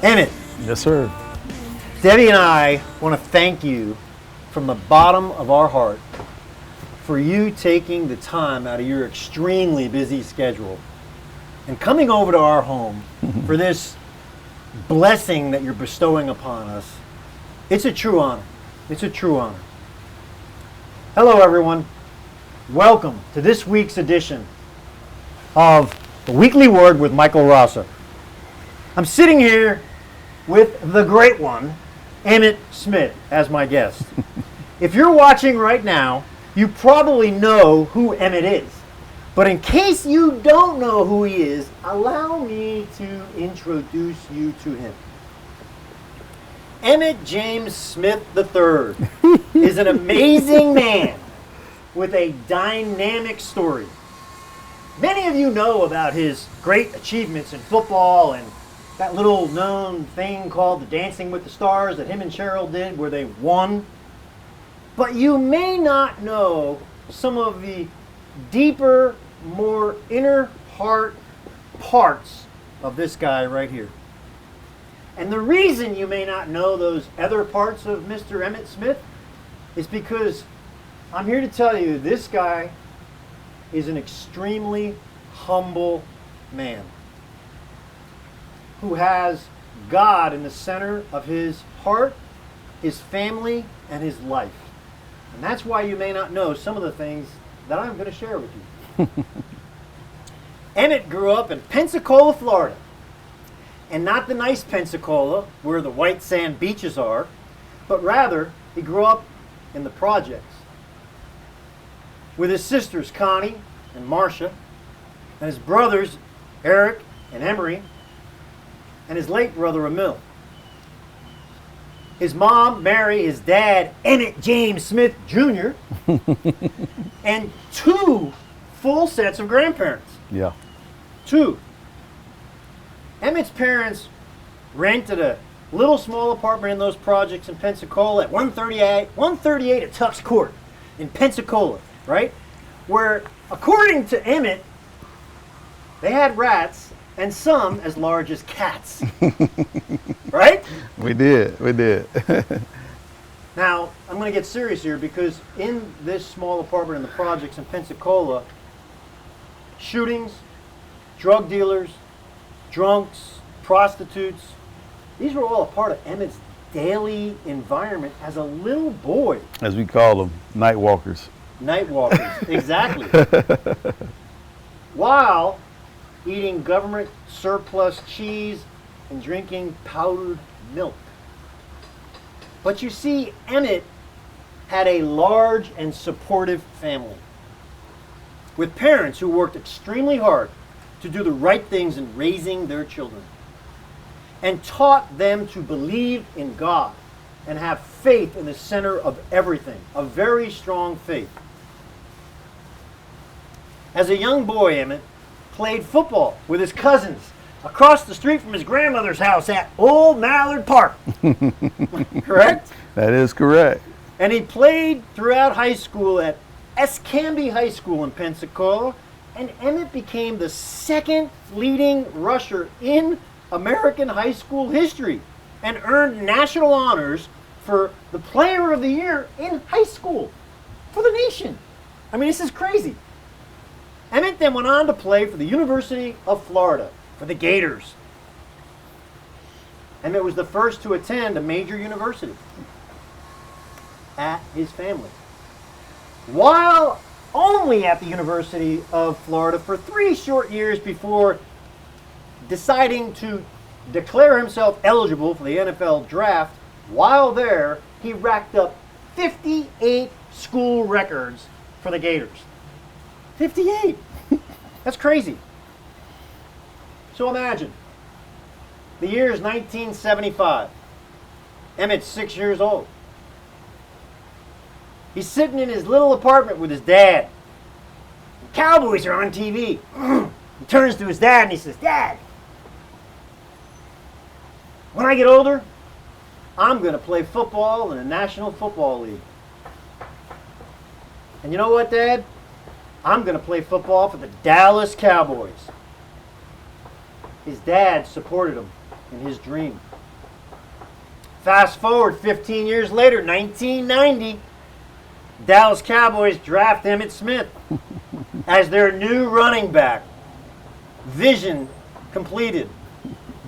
Emmitt, Yes, sir. Debbie and I want to thank you from the bottom of our heart for you taking the time out of your extremely busy schedule and coming over to our home for this blessing that you're bestowing upon us. It's a true honor. It's a true honor. Hello, everyone. Welcome to this week's edition of the Weekly Word with Michael Rasa. I'm sitting here with the great one, Emmitt Smith, as my guest. If you're watching right now, you probably know who Emmitt is. But in case you don't know who he is, allow me to introduce you to him. Emmitt James Smith III is an amazing man with a dynamic story. Many of you know about his great achievements in football and that little known thing called the Dancing with the Stars that him and Cheryl did where they won. But you may not know some of the deeper, more inner heart parts of this guy right here. And the reason you may not know those other parts of Mr. Emmitt Smith is because I'm here to tell you this guy is an extremely humble man who has God in the center of his heart, his family, and his life. And that's why you may not know some of the things that I'm going to share with you. Emmitt grew up in Pensacola, Florida. And not the nice Pensacola where the white sand beaches are, but rather he grew up in the projects with his sisters Connie and Marcia, and his brothers Eric and Emery, and his late brother Emil. His mom, Mary, his dad, Emmitt James Smith Jr., and two full sets of grandparents. Yeah. Two. Emmitt's parents rented a little small apartment in those projects in Pensacola at 138 at Tux Court in Pensacola, right? Where, according to Emmitt, they had rats and some as large as cats. Right? We did. Now, I'm going to get serious here because in this small apartment in the projects in Pensacola, shootings, drug dealers, drunks, prostitutes, these were all a part of Emmitt's daily environment as a little boy. As we call them, night walkers. Night walkers, exactly. While eating government surplus cheese and drinking powdered milk. But you see, Emmitt had a large and supportive family with parents who worked extremely hard to do the right things in raising their children and taught them to believe in God and have faith in the center of everything, a very strong faith. As a young boy, Emmitt played football with his cousins across the street from his grandmother's house at Old Mallard Park. Correct? That is correct. And he played throughout high school at Escambia High School in Pensacola, and Emmitt became the second leading rusher in American high school history and earned national honors for the Player of the Year in high school for the nation. I mean, this is crazy. Emmitt then went on to play for the University of Florida, for the Gators. Emmitt was the first to attend a major university at his family. While only at the University of Florida for 3 short years before deciding to declare himself eligible for the NFL draft, while there, he racked up 58 school records for the Gators. 58. That's crazy. So imagine, the year is 1975. Emmitt's 6 years old. He's sitting in his little apartment with his dad. The Cowboys are on TV. He turns to his dad and he says, "Dad, when I get older, I'm going to play football in the National Football League." And you know what, Dad? I'm going to play football for the Dallas Cowboys. His dad supported him in his dream. Fast forward 15 years later, 1990, Dallas Cowboys draft Emmitt Smith as their new running back. Vision completed.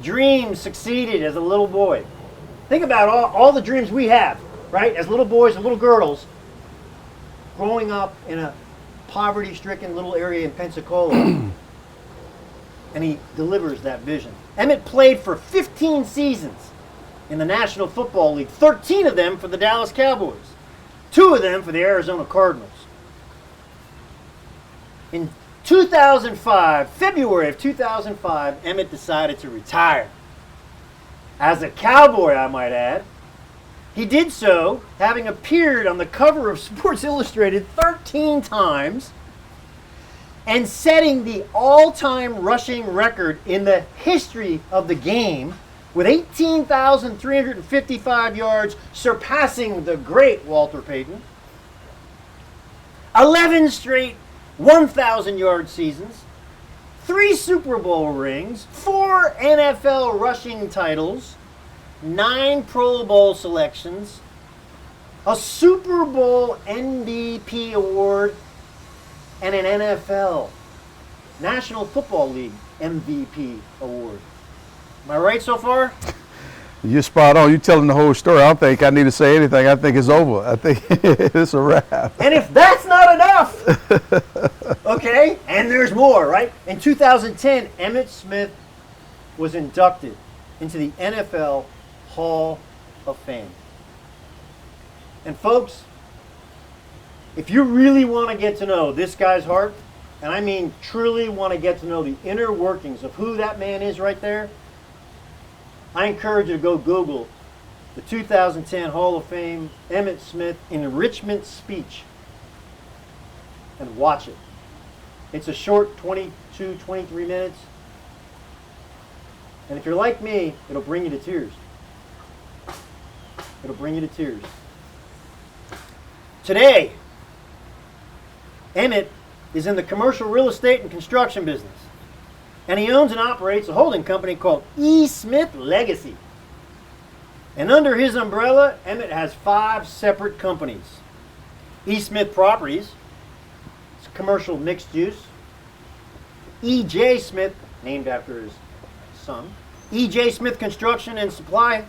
Dream succeeded as a little boy. Think about all the dreams we have, right? As little boys and little girls growing up in a poverty-stricken little area in Pensacola. And he delivers that vision. Emmitt played for 15 seasons in the National Football League, 13 of them for the Dallas Cowboys, 2 of them for the Arizona Cardinals. In 2005, February of 2005, Emmitt decided to retire. As a Cowboy, I might add. He did so having appeared on the cover of Sports Illustrated 13 times and setting the all-time rushing record in the history of the game with 18,355 yards, surpassing the great Walter Payton. 11 straight 1,000-yard seasons, 3 Super Bowl rings, 4 NFL rushing titles, 9 Pro Bowl selections, a Super Bowl MVP award, and an NFL, National Football League MVP award. Am I right so far? You're spot on. You're telling the whole story. I don't think I need to say anything. I think it's over. I think it's a wrap. And if that's not enough, okay, and there's more, right? In 2010, Emmitt Smith was inducted into the NFL Hall of Fame. And folks, if you really want to get to know this guy's heart, and I mean truly want to get to know the inner workings of who that man is right there, I encourage you to go Google the 2010 Hall of Fame Emmitt Smith enrichment speech and watch it. It's a short 22, 23 minutes. And if you're like me, it'll bring you to tears. It'll bring you to tears. Today, Emmitt is in the commercial real estate and construction business. And he owns and operates a holding company called E. Smith Legacy. And under his umbrella, Emmitt has 5 separate companies. E. Smith Properties, it's commercial mixed use. E. J. Smith, named after his son. E. J. Smith Construction and Supply.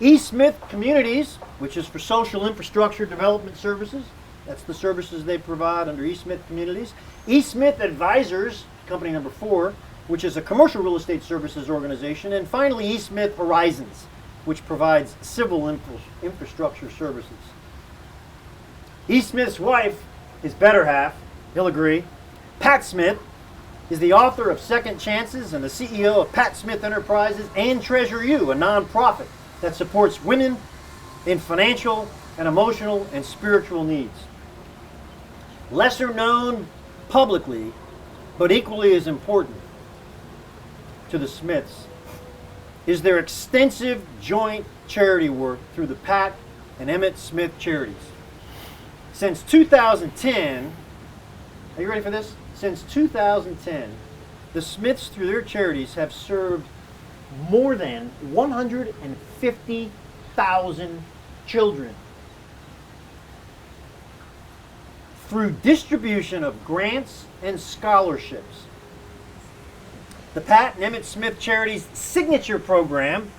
E. Smith Communities, which is for social infrastructure development services. That's the services they provide under E. Smith Communities. E. Smith Advisors, company number 4, which is a commercial real estate services organization. And finally, E. Smith Horizons, which provides civil infrastructure services. E. Smith's wife, his better half, he'll agree, Pat Smith, is the author of Second Chances and the CEO of Pat Smith Enterprises and Treasure You, a nonprofit that supports women in financial and emotional and spiritual needs. Lesser known publicly, but equally as important to the Smiths, is their extensive joint charity work through the Pat and Emmitt Smith Charities. Since 2010, are you ready for this? Since 2010, the Smiths, through their charities, have served more than 150,000 children through distribution of grants and scholarships. The Pat and Emmitt Smith Charities signature program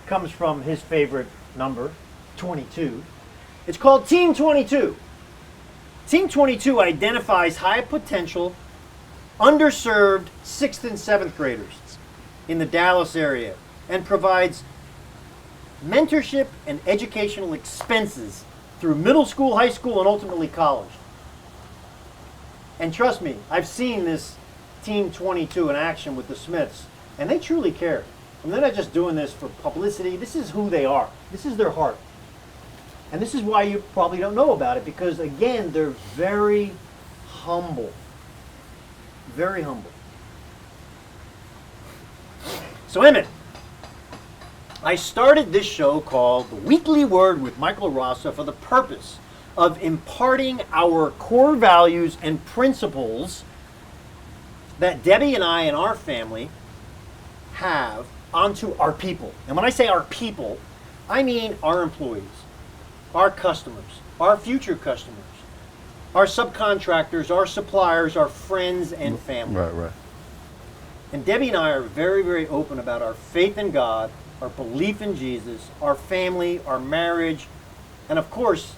comes from his favorite number, 22. It's called Team 22. Team 22 identifies high potential, underserved 6th and 7th graders in the Dallas area and provides mentorship and educational expenses through middle school, high school, and ultimately college. And trust me, I've seen this Team 22 in action with the Smiths, and they truly care. And they're not just doing this for publicity. This is who they are. This is their heart. And this is why you probably don't know about it, because, again, they're very humble. Very humble. So, Emmitt, I started this show called The Weekly Word with Michael Rasa for the purpose of imparting our core values and principles that Debbie and I and our family have onto our people. And when I say our people, I mean our employees, our customers, our future customers, our subcontractors, our suppliers, our friends and family. Right. And Debbie and I are very, very open about our faith in God, our belief in Jesus, our family, our marriage, and of course,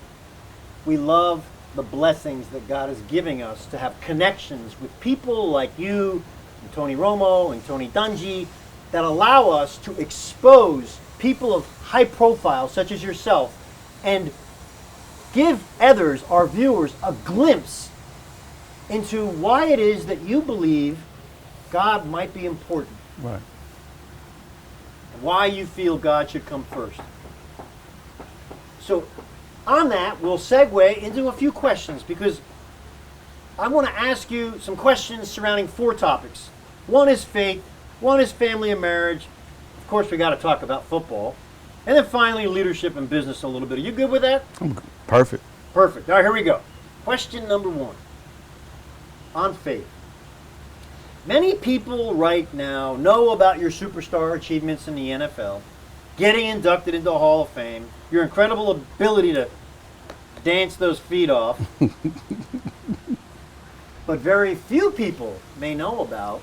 we love the blessings that God is giving us to have connections with people like you, and Tony Romo, and Tony Dungy, that allow us to expose people of high profile, such as yourself, and give others, our viewers, a glimpse into why it is that you believe God might be important. Right. Why you feel God should come first. So on that, we'll segue into a few questions because I want to ask you some questions surrounding 4 topics. One is faith, one is family and marriage. Of course, we got to talk about football. And then finally, leadership and business a little bit. Are you good with that? Perfect. Perfect. All right, here we go. Question number 1 on faith. Many people right now know about your superstar achievements in the NFL, getting inducted into the Hall of Fame, your incredible ability to dance those feet off. But very few people may know about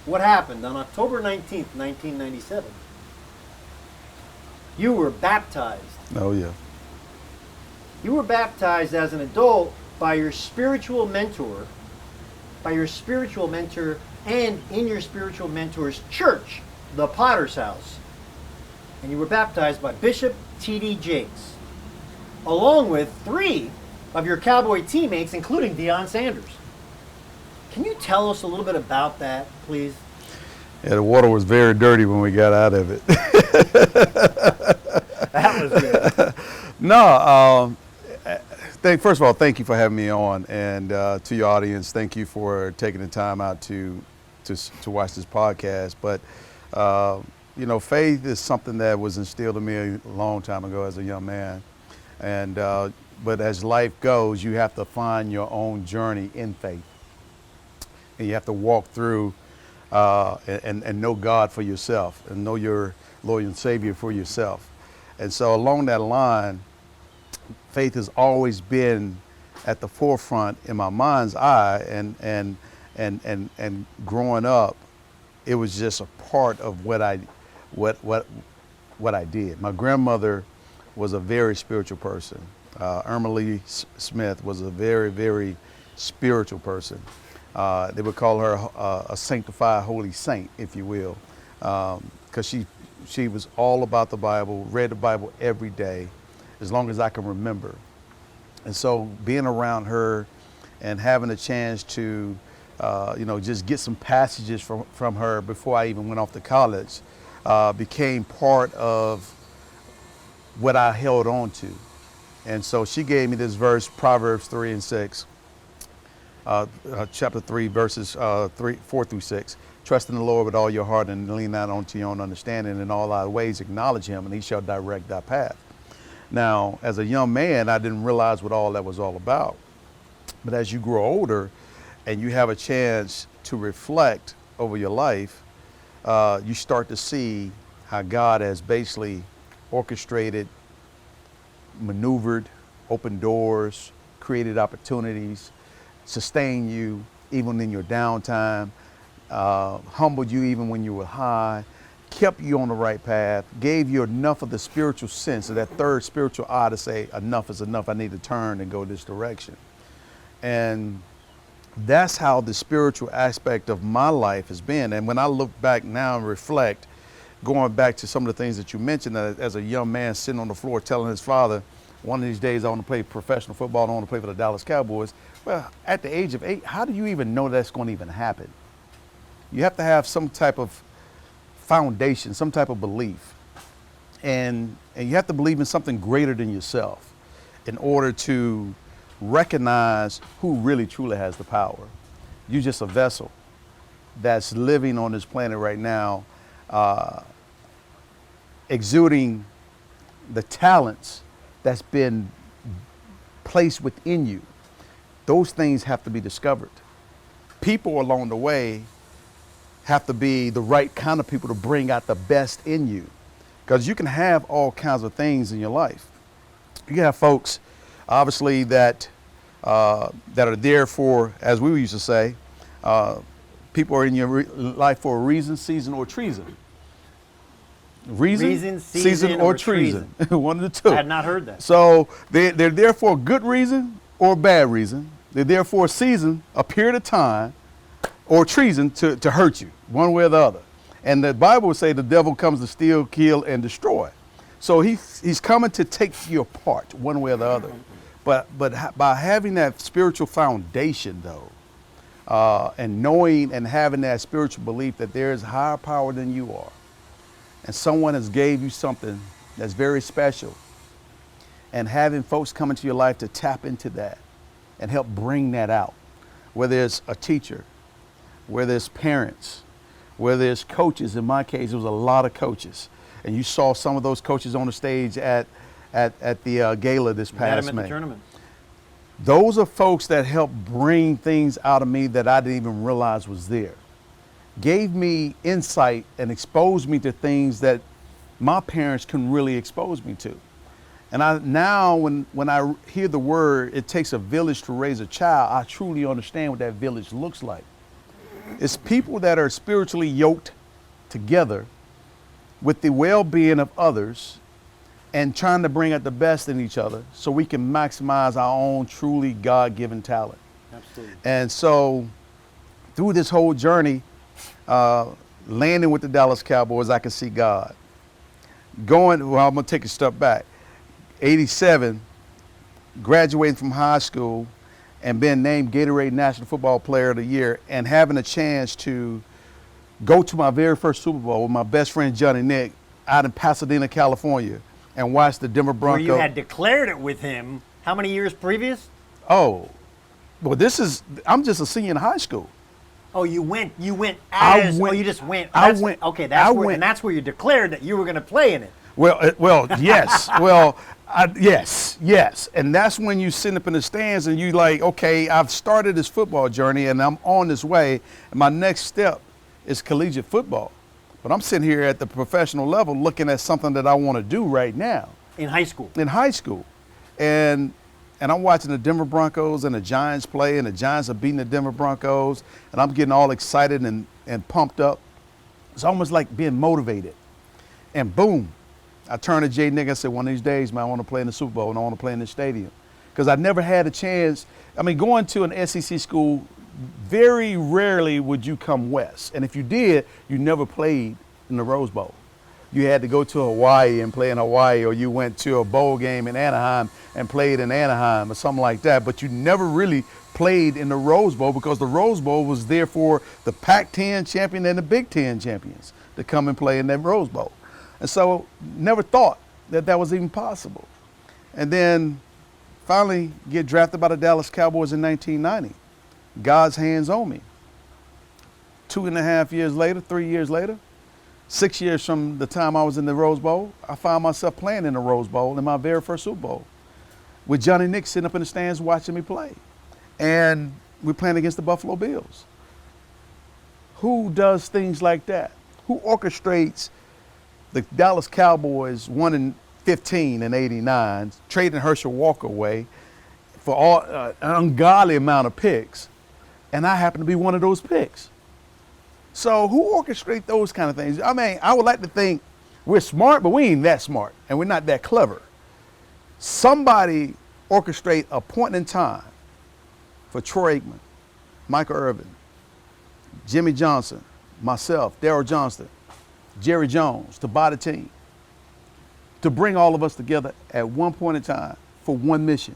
what happened on October 19th, 1997. You were baptized. Oh, yeah. You were baptized as an adult by your spiritual mentor, and in your spiritual mentor's church, the Potter's House. And you were baptized by Bishop T.D. Jakes, along with 3 of your Cowboy teammates, including Deion Sanders. Can you tell us a little bit about that, please? Yeah, the water was very dirty when we got out of it. That was good. No, first of all, thank you for having me on, and to your audience, thank you for taking the time out to watch this podcast. But faith is something that was instilled in me a long time ago as a young man, and but as life goes, you have to find your own journey in faith, and you have to walk through and know God for yourself, and know your Lord and Savior for yourself. And so along that line, faith has always been at the forefront in my mind's eye, and growing up, it was just a part of what I did. My grandmother was a very spiritual person. Emmitt Smith was a very, very spiritual person. They would call her a sanctified holy saint, if you will, because she was all about the Bible, read the Bible every day, as long as I can remember. And so being around her and having a chance to, just get some passages from her before I even went off to college, became part of what I held on to. And so she gave me this verse, Proverbs 3 and 6, chapter 3, verses 4 through 6. Trust in the Lord with all your heart and lean not onto your own understanding. In all thy ways acknowledge him, and he shall direct thy path. Now, as a young man, I didn't realize what all that was all about. But as you grow older and you have a chance to reflect over your life, you start to see how God has basically orchestrated, maneuvered, opened doors, created opportunities, sustained you even in your downtime, humbled you even when you were high, kept you on the right path, gave you enough of the spiritual sense, of that third spiritual eye to say, enough is enough, I need to turn and go this direction. And that's how the spiritual aspect of my life has been. And when I look back now and reflect, going back to some of the things that you mentioned, as a young man sitting on the floor telling his father, one of these days I want to play professional football, I want to play for the Dallas Cowboys. Well, at the age of 8, how do you even know that's going to even happen? You have to have some type of foundation, some type of belief. And you have to believe in something greater than yourself in order to recognize who really truly has the power. You're just a vessel that's living on this planet right now, exuding the talents that's been placed within you. Those things have to be discovered. People along the way have to be the right kind of people to bring out the best in you. Because you can have all kinds of things in your life. You have folks, obviously, that that are there for, as we used to say, people are in your life for a reason, season, or treason. Reason, season, or treason. One of the two. I had not heard that. So they're there for a good reason or a bad reason. They're there for a season, a period of time, or treason to hurt you, one way or the other. And the Bible would say the devil comes to steal, kill, and destroy. So he's coming to take you apart, one way or the other. But by having that spiritual foundation, though, and knowing and having that spiritual belief that there is higher power than you are, and someone has gave you something that's very special, and having folks come into your life to tap into that and help bring that out, whether it's a teacher, whether it's parents, whether it's coaches. In my case, it was a lot of coaches, and you saw some of those coaches on the stage at the gala this past May. The tournament. Those are folks that helped bring things out of me that I didn't even realize was there. Gave me insight and exposed me to things that my parents couldn't really expose me to. And now when I hear the word, it takes a village to raise a child, I truly understand what that village looks like. It's people that are spiritually yoked together with the well-being of others and trying to bring out the best in each other so we can maximize our own truly God-given talent. Absolutely. And so through this whole journey, landing with the Dallas Cowboys, I could see God. I'm going to take a step back. 87, graduating from high school and being named Gatorade National Football Player of the Year and having a chance to go to my very first Super Bowl with my best friend Johnny Nick out in Pasadena, California, and watch the Denver Broncos. Where you had declared it with him how many years previous? Oh, well, I'm just a senior in high school. Oh, you went as, you just went. Okay, that's where you declared that you were going to play in it. Well, yes. Yes. And that's when you sit up in the stands and you like, okay, I've started this football journey and I'm on this way. And my next step is collegiate football. But I'm sitting here at the professional level looking at something that I want to do right now. In high school. And I'm watching the Denver Broncos and the Giants play, and the Giants are beating the Denver Broncos, and I'm getting all excited and pumped up. It's almost like being motivated. And boom, I turned to Jay Nick and said, one of these days, man, I want to play in the Super Bowl and I want to play in the stadium. Because I never had a chance. I mean, going to an SEC school, very rarely would you come west. And if you did, you never played in the Rose Bowl. You had to go to Hawaii and play in Hawaii, or you went to a bowl game in Anaheim and played in Anaheim or something like that. But you never really played in the Rose Bowl because the Rose Bowl was there for the Pac-10 champion and the Big Ten champions to come and play in that Rose Bowl. And so never thought that was even possible. And then finally get drafted by the Dallas Cowboys in 1990. God's hands on me. 2.5 years later, 3 years later, 6 years from the time I was in the Rose Bowl, I found myself playing in the Rose Bowl in my very first Super Bowl with Johnny Nick sitting up in the stands watching me play. And we're playing against the Buffalo Bills. Who does things like that? Who orchestrates the Dallas Cowboys 1-15 in '89, trading Herschel Walker away for an ungodly amount of picks, and I happen to be one of those picks. So who orchestrates those kind of things? I mean, I would like to think we're smart, but we ain't that smart, and we're not that clever. Somebody orchestrate a point in time for Troy Aikman, Michael Irvin, Jimmy Johnson, myself, Darryl Johnston, Jerry Jones to buy the team, to bring all of us together at one point in time for one mission,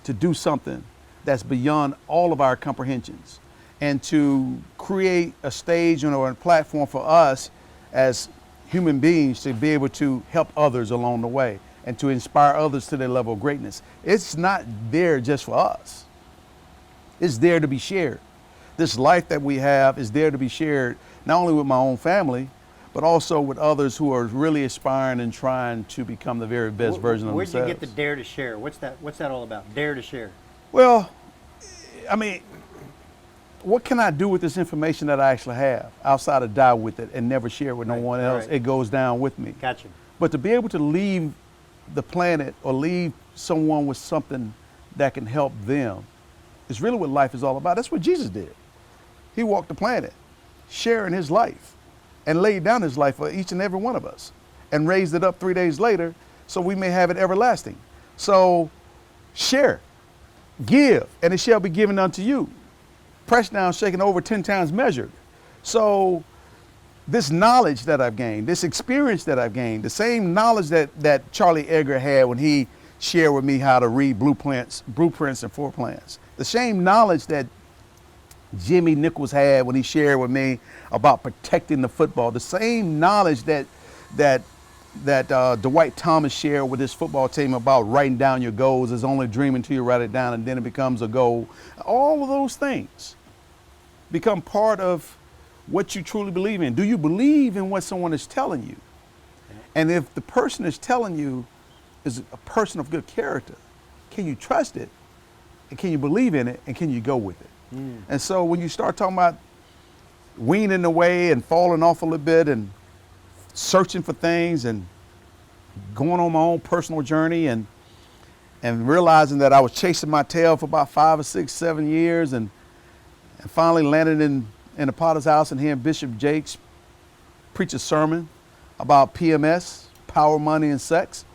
to do something that's beyond all of our comprehensions, and to create a stage or a platform for us as human beings to be able to help others along the way and to inspire others to their level of greatness. It's not there just for us. It's there to be shared. This life that we have is there to be shared not only with my own family, but also with others who are really aspiring and trying to become the very best version of themselves. Where'd you get the dare to share? What's that all about? Dare to share. Well, I mean, what can I do with this information that I actually have outside of die with it and never share it with no one else? Right. It goes down with me. Gotcha. But to be able to leave the planet or leave someone with something that can help them is really what life is all about. That's what Jesus did. He walked the planet, sharing his life, and laid down his life for each and every one of us, and raised it up 3 days later so we may have it everlasting. So share, give, and it shall be given unto you. Pressed down, shaken over, 10 times measured. So this knowledge that I've gained, this experience that I've gained, the same knowledge that Charlie Edgar had when he shared with me how to read blueprints and floor plans, the same knowledge that Jimmy Nichols had when he shared with me about protecting the football, the same knowledge that Dwight Thomas shared with his football team about writing down your goals is only dream until you write it down and then it becomes a goal. All of those things become part of what you truly believe in. Do you believe in what someone is telling you? And if the person is telling you is a person of good character, can you trust it? And can you believe in it? And can you go with it? And so when you start talking about weaning away and falling off a little bit and searching for things and going on my own personal journey and realizing that I was chasing my tail for about 5 or 6, 7 years and finally landed in the Potter's house and hearing Bishop Jakes preach a sermon about PMS, power, money, and sex,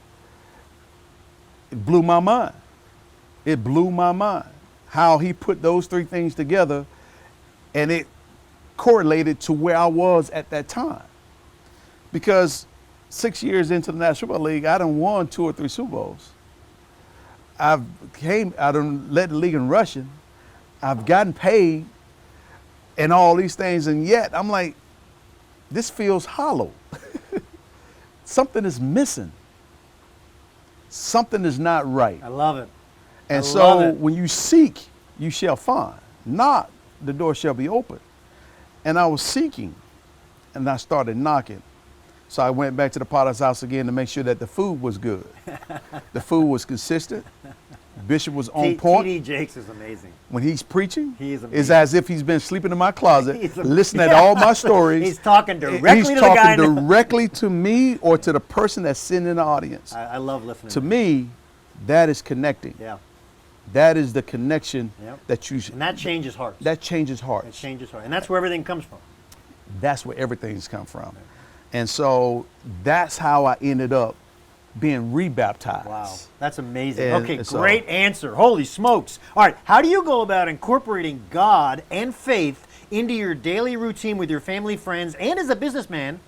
it blew my mind. It blew my mind how he put those 3 things together, and it correlated to where I was at that time. Because 6 years into the National Football League, I done won 2 or 3 Super Bowls. I done led the league in rushing. I've gotten paid and all these things, and yet I'm like, this feels hollow. Something is missing. Something is not right. I love it. And so when you seek, you shall find. Knock, the door shall be open. And I was seeking, and I started knocking. So I went back to the Potter's house again to make sure that the food was good. The food was consistent. Bishop was on point. T.D. Jakes is amazing. When he's preaching, He is amazing. it's as if he's been sleeping in my closet, listening to all my stories. He's talking directly He's to the guy. talking directly to me or to the person that's sitting in the audience. I love listening. To me, that is connecting. Yeah. That is the connection that you. And that changes hearts. That changes hearts. It changes hearts. And that's where everything comes from. That's where everything's come from. And so that's how I ended up being rebaptized. Wow, that's amazing. And okay, so- great answer. Holy smokes. All right, how do you go about incorporating God and faith into your daily routine with your family, friends, and as a businessman,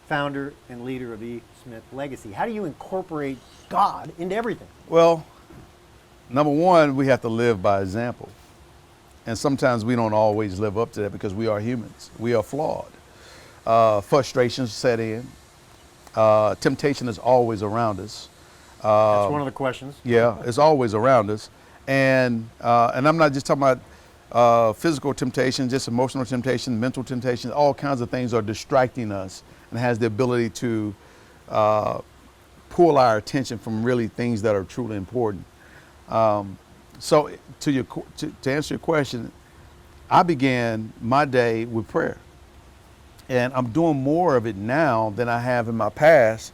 founder and leader of E. Smith Legacy? How do you incorporate God into everything? Well, number one, we have to live by example. And sometimes we don't always live up to that because we are humans. We are flawed. Frustrations set in. Temptation is always around us. That's one of the questions. Yeah, it's always around us. And I'm not just talking about physical temptation, just emotional temptation, mental temptation. All kinds of things are distracting us and has the ability to pull our attention from really things that are truly important. So to answer your question, I began my day with prayer. And I'm doing more of it now than I have in my past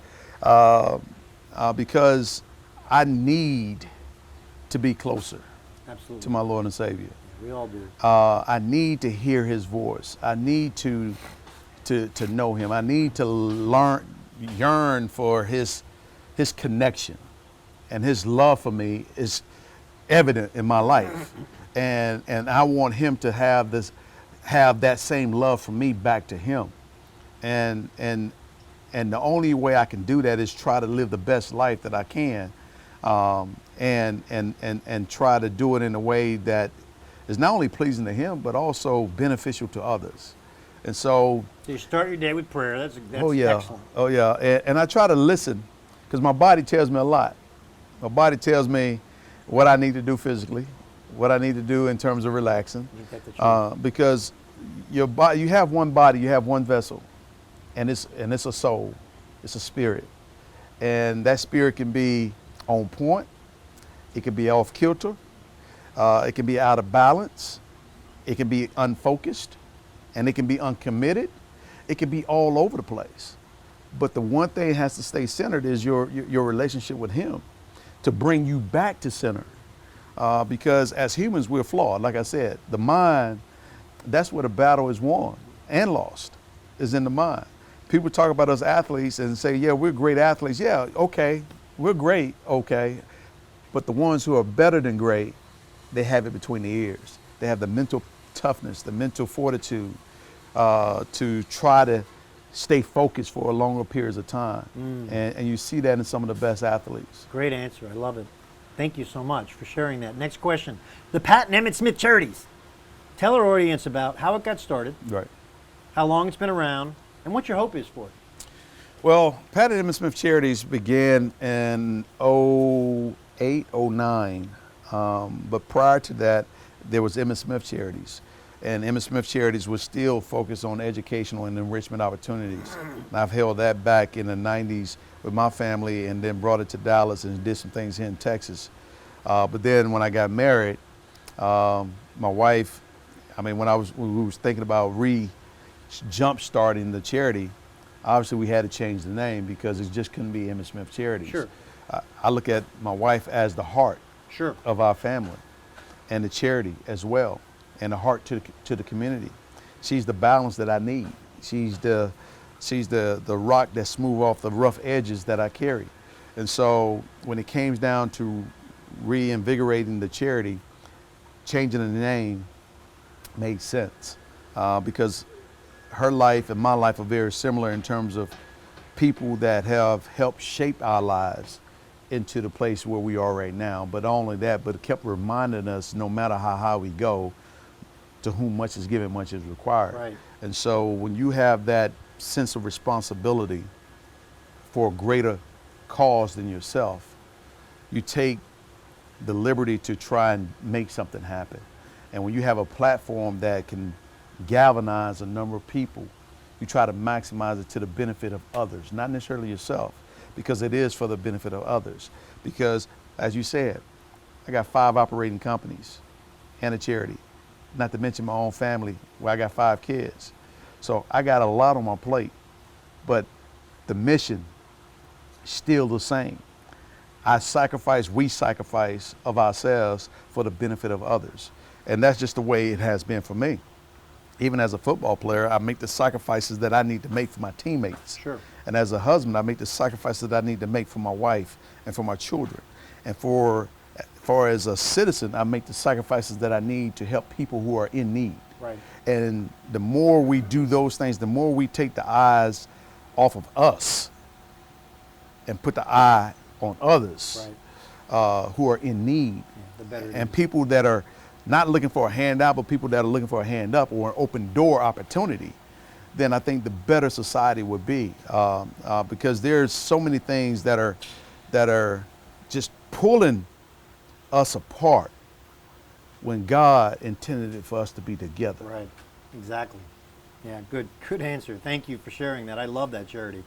because I need to be closer Absolutely. to my Lord and Savior. We all do. I need to hear his voice. I need to know him. I need to yearn for his connection. And his love for me is evident in my life. And I want him to have that same love for me back to him. And the only way I can do that is try to live the best life that I can. And try to do it in a way that is not only pleasing to him, but also beneficial to others. And so you start your day with prayer. That's excellent. Oh yeah. And I try to listen because my body tells me a lot. My body tells me what I need to do physically, what I need to do in terms of relaxing. Because your body, you have one body, you have one vessel, and it's a soul, it's a spirit. And that spirit can be on point, it can be off kilter, it can be out of balance, It can be unfocused, and it can be uncommitted. It can be all over the place. But the one thing has to stay centered is your relationship with him to bring you back to center. Because as humans, we're flawed. Like I said, the mind, that's where the battle is won and lost, is in the mind. People talk about us athletes and say, yeah, we're great athletes. Yeah, okay, we're great, okay. But the ones who are better than great, they have it between the ears. They have the mental toughness, the mental fortitude to try to stay focused for a longer periods of time. And you see that in some of the best athletes. Great answer. I love it. Thank you so much for sharing that. Next question. The Pat and Emmitt Smith Charities. Tell our audience about how it got started, Right. how long it's been around, and what your hope is for it. Well, Pat and Emmitt Smith Charities began in 08, 09. But prior to that, there was Emmitt Smith Charities. And Emmitt Smith Charities was still focused on educational and enrichment opportunities. And I've held that back in the 90s with my family and then brought it to Dallas and did some things here in Texas. But then when I got married, my wife, when we was thinking about jump starting the charity, obviously we had to change the name because it just couldn't be Emmitt Smith Charities. Sure. I look at my wife as the heart Sure. of our family and the charity as well, and the heart to the community. She's the balance that I need. She's the rock that smooth off the rough edges that I carry. And so when it came down to reinvigorating the charity, changing the name made sense because her life and my life are very similar in terms of people that have helped shape our lives into the place where we are right now. But not only that, but it kept reminding us, no matter how high we go, to whom much is given, much is required. Right. And so when you have that sense of responsibility for a greater cause than yourself, you take the liberty to try and make something happen. And when you have a platform that can galvanize a number of people, you try to maximize it to the benefit of others, not necessarily yourself, because it is for the benefit of others. Because, as you said, I got 5 operating companies and a charity, not to mention my own family, where I got 5 kids. So I got a lot on my plate, but the mission is still the same. We sacrifice of ourselves for the benefit of others. And that's just the way it has been for me. Even as a football player, I make the sacrifices that I need to make for my teammates. Sure. And as a husband, I make the sacrifices that I need to make for my wife and for my children. And for as a citizen, I make the sacrifices that I need to help people who are in need. Right. And the more we do those things, the more we take the eyes off of us and put the eye on others who are in need. Yeah, the better. And people that are not looking for a handout, but people that are looking for a hand up or an open door opportunity, then I think the better society would be. Because there's so many things that are just pulling us apart when God intended it for us to be together. Right. Exactly. Yeah, good answer. Thank you for sharing that. I love that charity.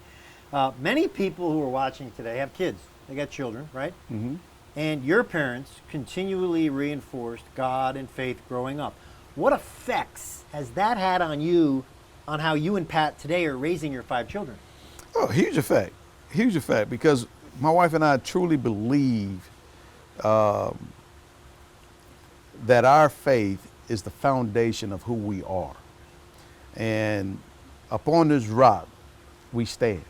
Many people who are watching today have kids. They got children, right? Mm-hmm. And your parents continually reinforced God and faith growing up. What effects has that had on you, on how you and Pat today are raising your 5 children? Oh, huge effect, because my wife and I truly believe that our faith is the foundation of who we are. And upon this rock, we stand.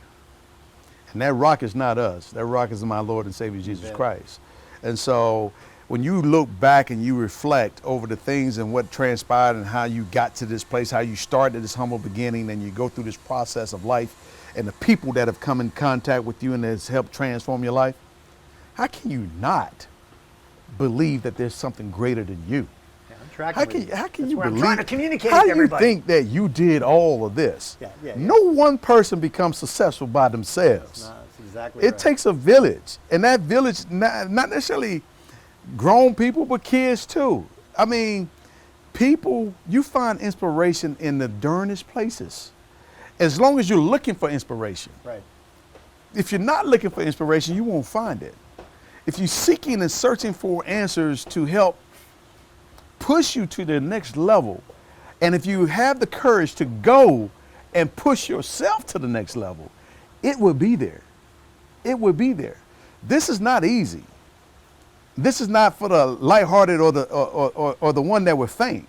And that rock is not us. That rock is my Lord and Savior, Jesus Christ. And so when you look back and you reflect over the things and what transpired and how you got to this place, how you started this humble beginning, and you go through this process of life and the people that have come in contact with you and has helped transform your life, how can you not believe that there's something greater than you? Yeah, I'm tracking How with can That's you where believe? I'm trying to communicate How with do you everybody. think that you did all of this? Yeah. No one person becomes successful by themselves. That's exactly It right. takes a village, and that village, not necessarily grown people, but kids too. I mean, people, you find inspiration in the darnest places, as long as you're looking for inspiration. Right. If you're not looking for inspiration, you won't find it. If you're seeking and searching for answers to help push you to the next level. And if you have the courage to go and push yourself to the next level, it will be there. It will be there. This is not easy. This is not for the lighthearted or the one that would faint.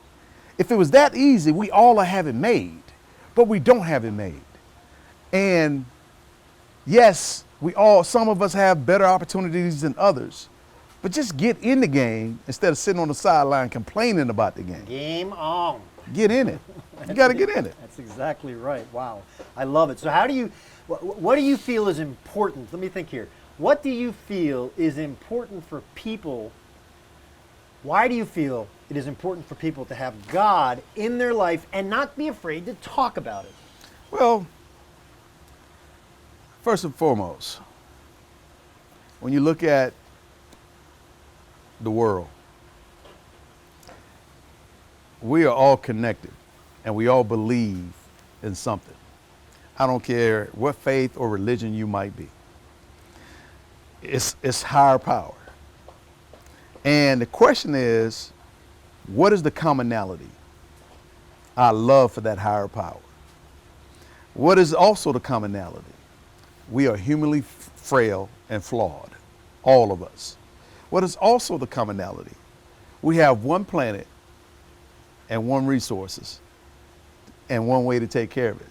If it was that easy, we all have it made, but we don't have it made. And yes, some of us have better opportunities than others, but just get in the game instead of sitting on the sideline complaining about the game. Game on. Get in it. You got to get in it. That's exactly right. Wow. I love it. So what do you feel is important? Let me think here. What do you feel is important for people? Why do you feel it is important for people to have God in their life and not be afraid to talk about it? Well, first and foremost, when you look at the world, we are all connected and we all believe in something. I don't care what faith or religion you might be. It's higher power. And the question is, what is the commonality? Our love for that higher power. What is also the commonality? We are humanly frail and flawed, all of us. What is also the commonality? We have one planet and one resources and one way to take care of it.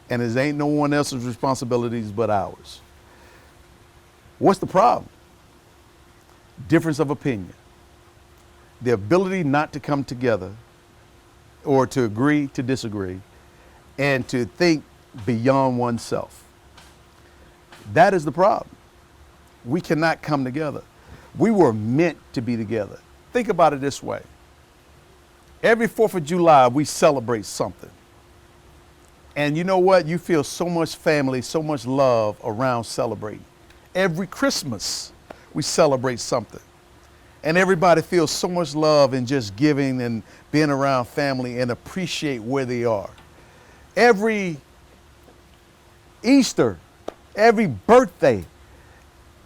And it ain't no one else's responsibilities but ours. What's the problem? Difference of opinion. The ability not to come together or to agree to disagree and to think beyond oneself. That is the problem. We cannot come together. We were meant to be together. Think about it this way. Every 4th of July, we celebrate something. And you know what? You feel so much family, so much love around celebrating. Every Christmas, we celebrate something. And everybody feels so much love in just giving and being around family and appreciate where they are. Every Easter, every birthday,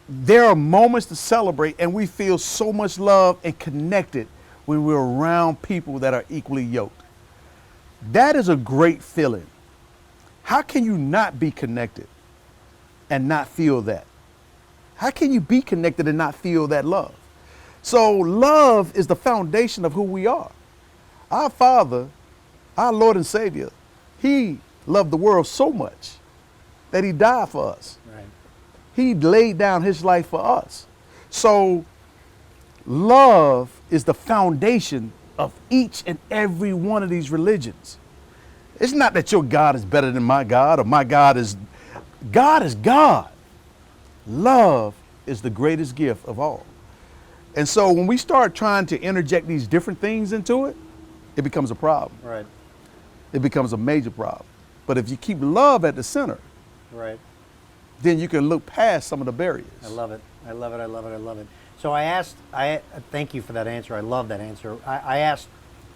there are moments to celebrate, and we feel so much love and connected when we're around people that are equally yoked. That is a great feeling. How can you not be connected and not feel that? How can you be connected and not feel that love? So love is the foundation of who we are. Our Father, our Lord and Savior, He loved the world so much that He died for us. Right. He laid down His life for us. So love is the foundation of each and every one of these religions. It's not that your God is better than my God or my God is God. Love is the greatest gift of all. And so when we start trying to interject these different things into it, it becomes a problem. Right. It becomes a major problem. But if you keep love at the center, Right. then you can look past some of the barriers. I love it. I love it. I love it. I love it. So thank you for that answer. I love that answer. I asked,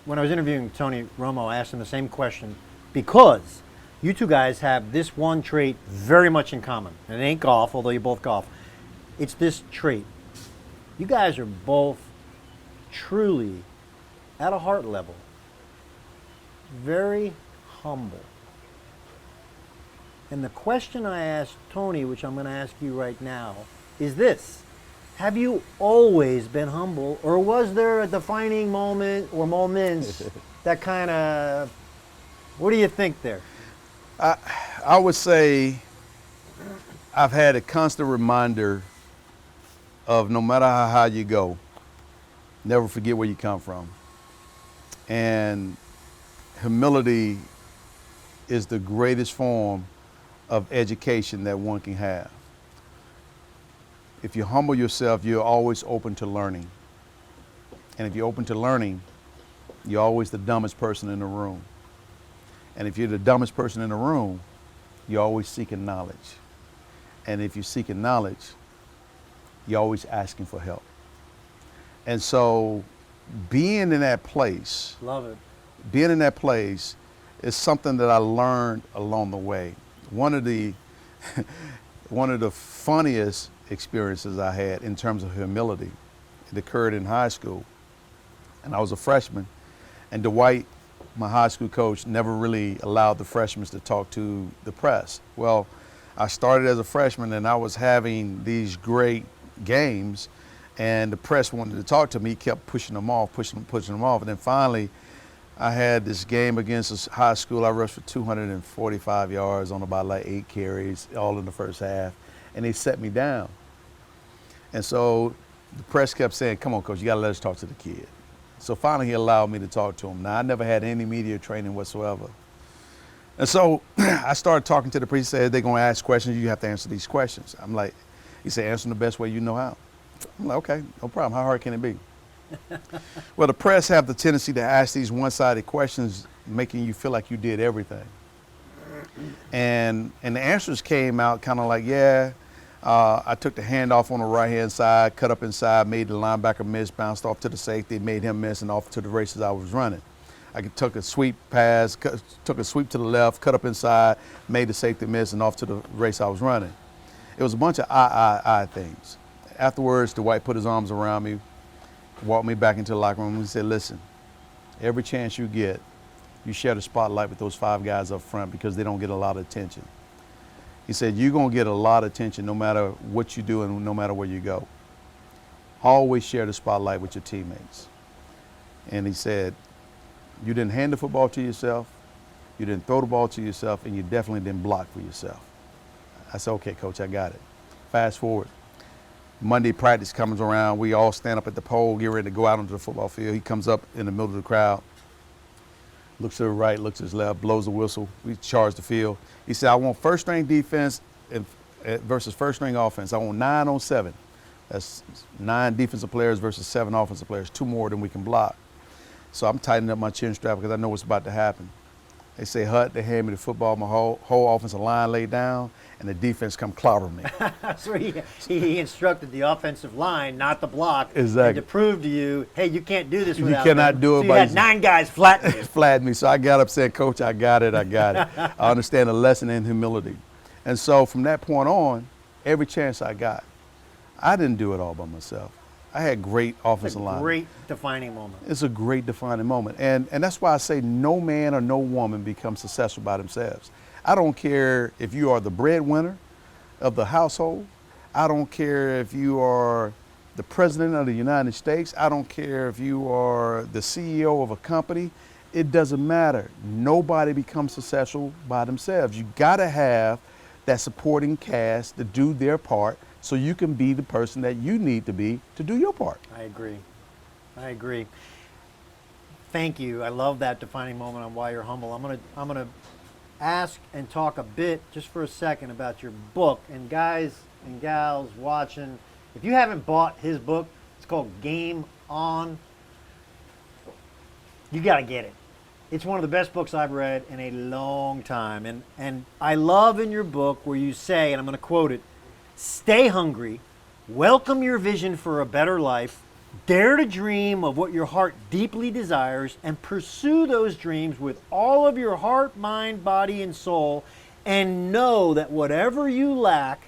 when I was interviewing Tony Romo, I asked him the same question because you two guys have this one trait very much in common. And it ain't golf, although you both golf. It's this trait. You guys are both truly, at a heart level, very humble. And the question I asked Tony, which I'm going to ask you right now, is this. Have you always been humble, or was there a defining moment or moments that kind of, what do you think there? I would say I've had a constant reminder of no matter how high you go, never forget where you come from. And humility is the greatest form of education that one can have. If you humble yourself, you're always open to learning. And if you're open to learning, you're always the dumbest person in the room. And if you're the dumbest person in the room, you're always seeking knowledge. And if you're seeking knowledge, you're always asking for help. And so being in that place, Love it. being in that place is something that I learned along the way. One of the funniest experiences I had in terms of humility, it occurred in high school. and I was a freshman. And Dwight, my high school coach, never really allowed the freshmen to talk to the press. Well, I started as a freshman, and I was having these great games, and the press wanted to talk to me. He kept pushing them off, pushing them off. And then finally, I had this game against a high school. I rushed for 245 yards on about like 8 carries, all in the first half, and they set me down. And so the press kept saying, "Come on, coach, you got to let us talk to the kid." So finally, he allowed me to talk to him. Now, I never had any media training whatsoever. And so I started talking to the press. He said, "They're going to ask questions. You have to answer these questions." I'm like, he said, "Answer them the best way you know how." I'm like, "Okay, no problem. How hard can it be?" Well, the press have the tendency to ask these one-sided questions, making you feel like you did everything. And the answers came out kind of like, I took the handoff on the right-hand side, cut up inside, made the linebacker miss, bounced off to the safety, made him miss, and off to the races I was running. I took a sweep pass, took a sweep to the left, cut up inside, made the safety miss, and off to the race I was running. It was a bunch of I things. Afterwards, Dwight put his arms around me, walked me back into the locker room, and he said, "Listen, every chance you get, you share the spotlight with those 5 guys up front because they don't get a lot of attention." He said, "You're going to get a lot of attention no matter what you do and no matter where you go. Always share the spotlight with your teammates." And he said, "You didn't hand the football to yourself, you didn't throw the ball to yourself, and you definitely didn't block for yourself." I said, "Okay, coach, I got it." Fast forward. Monday practice comes around. We all stand up at the pole, get ready to go out onto the football field. He comes up in the middle of the crowd, looks to the right, looks to his left, blows the whistle. We charge the field. He said, "I want first-string defense versus first-string offense. I want 9 on 7. That's 9 defensive players versus 7 offensive players, 2 more than we can block." So I'm tightening up my chin strap because I know what's about to happen. They say, "Hut," they hand me the football, my whole offensive line laid down, and the defense come clobber me. So he instructed the offensive line not to block. Exactly. And to prove to you, hey, you can't do this without You cannot them. do it So by you had 9 guys flatten you. Flattened me. So I got up saying, "Coach, I got it. I understand the lesson in humility." And so from that point on, every chance I got, I didn't do it all by myself. I had great offensive line. Great defining moment. It's a great defining moment. And that's why I say no man or no woman becomes successful by themselves. I don't care if you are the breadwinner of the household. I don't care if you are the president of the United States. I don't care if you are the CEO of a company. It doesn't matter. Nobody becomes successful by themselves. You got to have that supporting cast to do their part so you can be the person that you need to be to do your part. I agree. Thank you. I love that defining moment on why you're humble. I'm gonna ask and talk a bit just for a second about your book. And guys and gals watching, if you haven't bought his book, it's called Game On. You gotta get it. It's one of the best books I've read in a long time. And I love in your book where you say, and I'm gonna quote it, "Stay hungry, welcome your vision for a better life, dare to dream of what your heart deeply desires, and pursue those dreams with all of your heart, mind, body, and soul, and know that whatever you lack,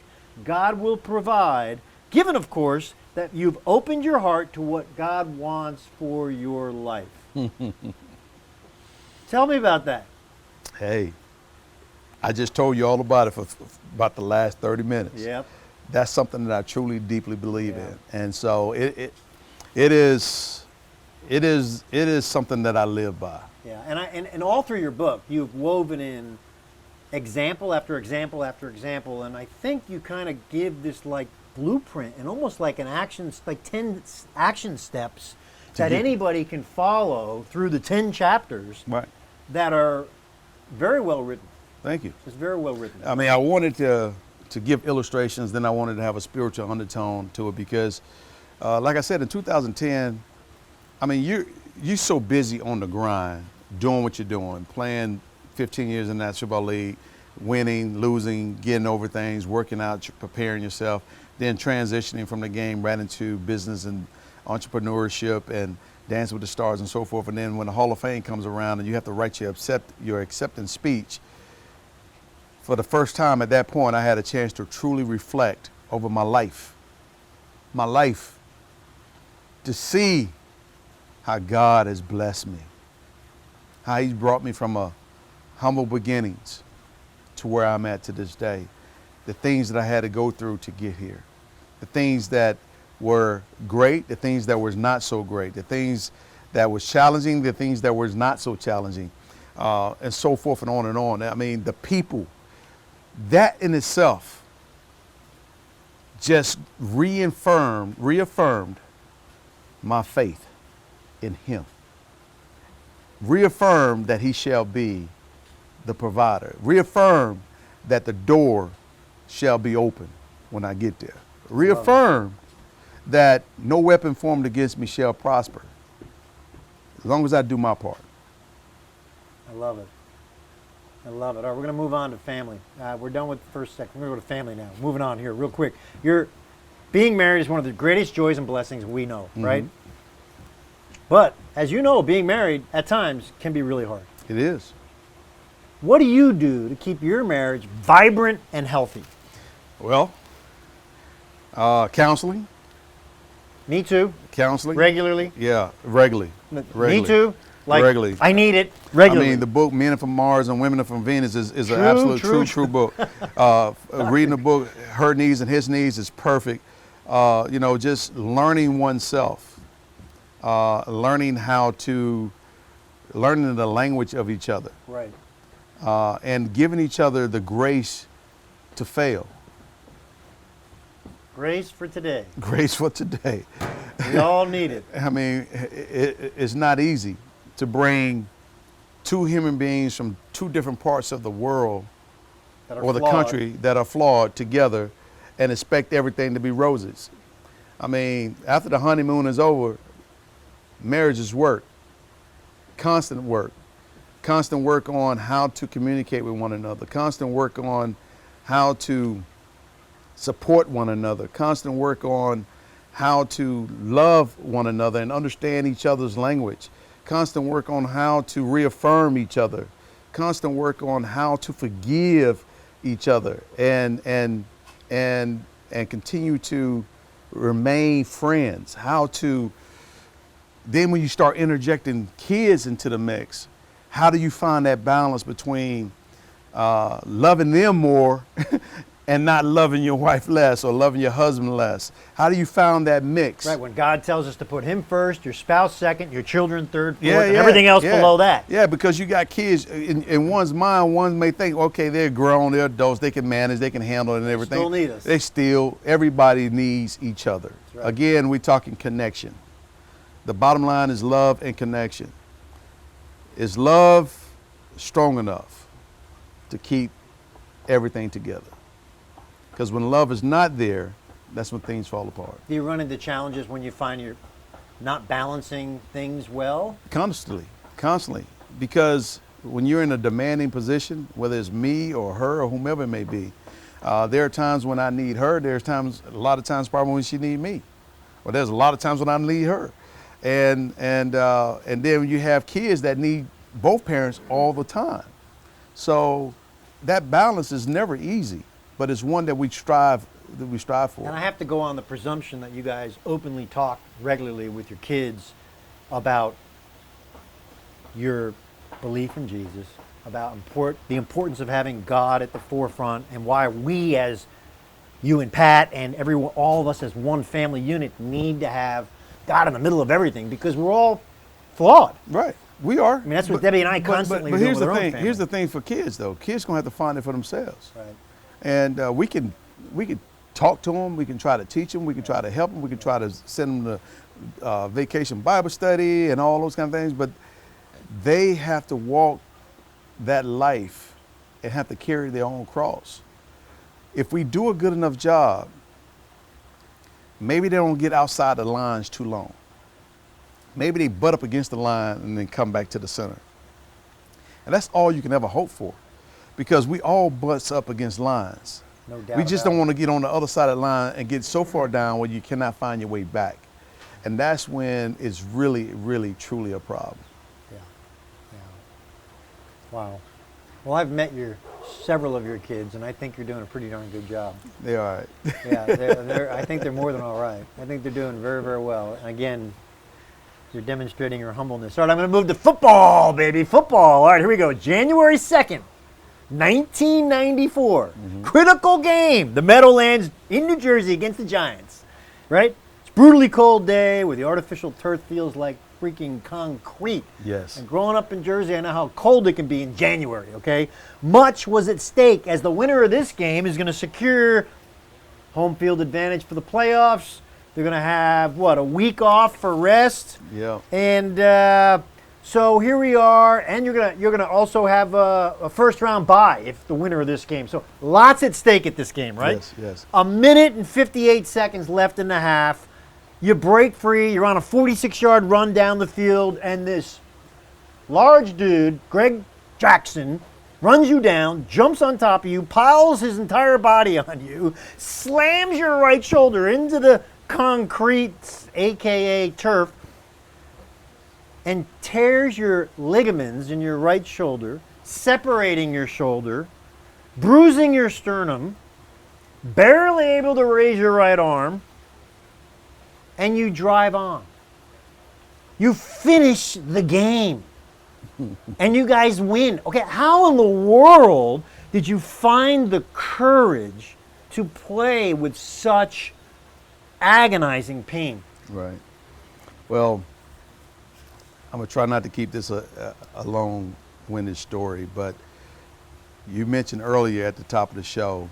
God will provide, given, of course, that you've opened your heart to what God wants for your life." Tell me about that. Hey, I just told you all about it for about the last 30 minutes. Yep. That's something that I truly, deeply believe in. And so it is something that I live by. Yeah, and all through your book, you've woven in example after example after example, and I think you kind of give this like blueprint and almost like an action, like 10 action steps that anybody can follow through the 10 chapters. Right. That are very well written. Thank you. It's very well written. I mean, I wanted to give illustrations, then I wanted to have a spiritual undertone to it because, like I said, in 2010, I mean, you're so busy on the grind, doing what you're doing, playing 15 years in that Super Bowl league, winning, losing, getting over things, working out, preparing yourself, then transitioning from the game right into business and entrepreneurship and Dancing with the Stars and so forth. And then when the Hall of Fame comes around and you have to write your acceptance speech, for the first time at that point, I had a chance to truly reflect over my life. To see how God has blessed me, how he's brought me from a humble beginnings to where I'm at to this day, the things that I had to go through to get here, the things that were great, the things that was not so great, the things that was challenging, the things that was not so challenging, and so forth and on and on. I mean, the people, that in itself just reaffirmed my faith in him. Reaffirmed that he shall be the provider. Reaffirmed that the door shall be open when I get there. Reaffirmed that no weapon formed against me shall prosper, as long as I do my part. I love it. I love it. All right, we're going to move on to family. We're done with the first section. We're going to go to family now. Moving on here real quick. Being married is one of the greatest joys and blessings we know, right? But as you know, being married at times can be really hard. It is. What do you do to keep your marriage vibrant and healthy? Well, counseling. Me too. Counseling. Regularly. Yeah, regularly. Me too. Like, regularly. I need it regularly. I mean, the book "Men Are From Mars and Women Are From Venus" is an absolute true book. Reading the book, Her Needs and His Needs, is perfect. Just learning oneself, learning the language of each other, right, and giving each other the grace to fail. Grace for today. Grace for today. We all need it. I mean, it's not easy to bring two human beings from two different parts of the world or the country that are flawed together and expect everything to be roses. I mean, after the honeymoon is over, marriage is work, constant work on how to communicate with one another, constant work on how to support one another, constant work on how to love one another and understand each other's language, constant work on how to reaffirm each other, constant work on how to forgive each other and continue to remain friends, then when you start interjecting kids into the mix, how do you find that balance between loving them more and not loving your wife less or loving your husband less? How do you find that mix? Right, when God tells us to put him first, your spouse second, your children third, fourth, and everything else below that. Yeah, because you got kids in one's mind, one may think, okay, they're grown, they're adults, they can manage, they can handle it and everything. Still need us. Everybody needs each other. Right. Again, we're talking connection. The bottom line is love and connection. Is love strong enough to keep everything together? Because when love is not there, that's when things fall apart. Do you run into challenges when you find you're not balancing things well? Constantly. Because when you're in a demanding position, whether it's me or her or whomever it may be, there are times when I need her. There's a lot of times probably when she needs me. Or there's a lot of times when I need her. And then you have kids that need both parents all the time. So that balance is never easy, but it's one that we strive for. And I have to go on the presumption that you guys openly talk regularly with your kids about your belief in Jesus, about the importance of having God at the forefront, and why we, as you and Pat and everyone, all of us as one family unit, need to have God in the middle of everything, because we're all flawed. Right. We are. I mean, that's what Debbie and I constantly do with our own family. Here's the thing for kids, though. Kids going to have to find it for themselves. Right. And we can talk to them. We can try to teach them. We can try to help them. We can try to send them to vacation Bible study and all those kind of things. But they have to walk that life and have to carry their own cross. If we do a good enough job, maybe they don't get outside the lines too long. Maybe they butt up against the line and then come back to the center. And that's all you can ever hope for, because we all butts up against lines. No doubt. We just don't want to get on the other side of the line and get so far down where you cannot find your way back. And that's when it's really, really, truly a problem. Yeah. Wow. Well, I've met several of your kids, and I think you're doing a pretty darn good job. They're all right. Yeah, I think they're more than all right. I think they're doing very, very well. And again, You're demonstrating your humbleness. All right, I'm going to move to football, baby. Football. All right, here we go. January 2nd, 1994. Critical game. The Meadowlands in New Jersey against the Giants. Right? It's a brutally cold day where the artificial turf feels like freaking concrete. Yes. And growing up in Jersey, I know how cold it can be in January, okay? Much was at stake as the winner of this game is going to secure home field advantage for the playoffs. They're going to have, a week off for rest. Yeah. And so here we are, and you're gonna also have a first-round bye if the winner of this game. So lots at stake at this game, right? Yes, yes. A minute and 58 seconds left in the half. You break free. You're on a 46-yard run down the field, and this large dude, Greg Jackson, runs you down, jumps on top of you, piles his entire body on you, slams your right shoulder into the concrete, a.k.a. turf, and tears your ligaments in your right shoulder, separating your shoulder, bruising your sternum, barely able to raise your right arm, and you drive on. You finish the game. And you guys win. Okay, how in the world did you find the courage to play with such agonizing pain? Right. Well, I'm going to try not to keep this a long-winded story, but you mentioned earlier at the top of the show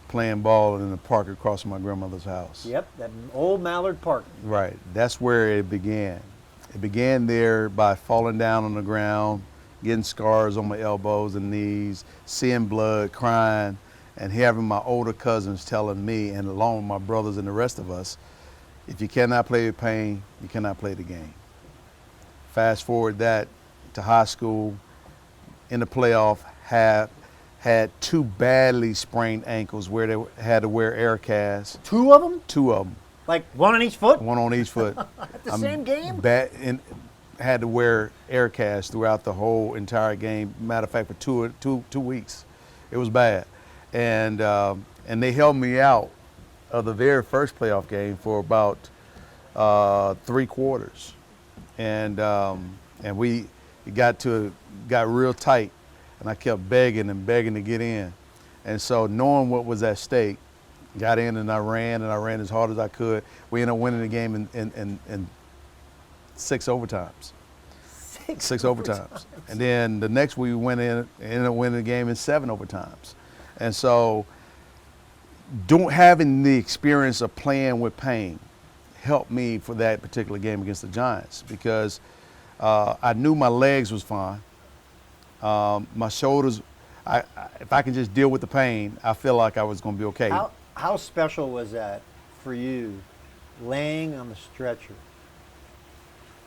playing ball in the park across from my grandmother's house. Yep, that old Mallard Park. Right. That's where it began. It began there by falling down on the ground, getting scars on my elbows and knees, seeing blood, crying, and having my older cousins telling me, and along with my brothers and the rest of us, if you cannot play with pain, you cannot play the game. Fast forward that to high school, in the playoff, had two badly sprained ankles where they had to wear air casts. Two of them? Two of them. Like one on each foot? One on each foot. At the same game? Had to wear air casts throughout the whole entire game. Matter of fact, for two weeks. It was bad. And they held me out of the very first playoff game for about 3 quarters. And we got real tight, and I kept begging to get in. And so knowing what was at stake, got in and I ran as hard as I could. We ended up winning the game in 6 overtimes. Six overtimes. And then the next week we ended up winning the game in 7 overtimes. And so having the experience of playing with pain helped me for that particular game against the Giants, because I knew my legs was fine. My shoulders, if I can just deal with the pain, I feel like I was going to be okay. How special was that for you, laying on the stretcher,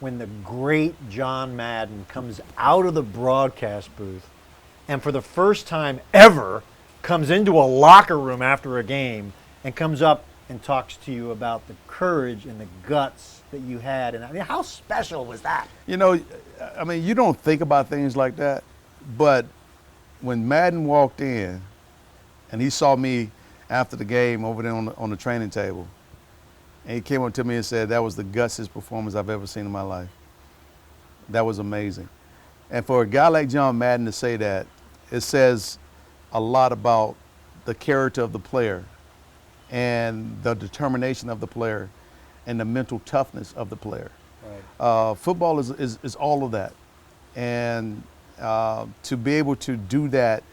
when the great John Madden comes out of the broadcast booth and for the first time ever comes into a locker room after a game and comes up and talks to you about the courage and the guts that you had? And I mean, how special was that? You know, I mean, you don't think about things like that, but when Madden walked in and he saw me after the game over there on the training table, and he came up to me and said, that was the gutsiest performance I've ever seen in my life. That was amazing. And for a guy like John Madden to say that, it says a lot about the character of the player and the determination of the player and the mental toughness of the player. Right. Football is all of that. And to be able to do that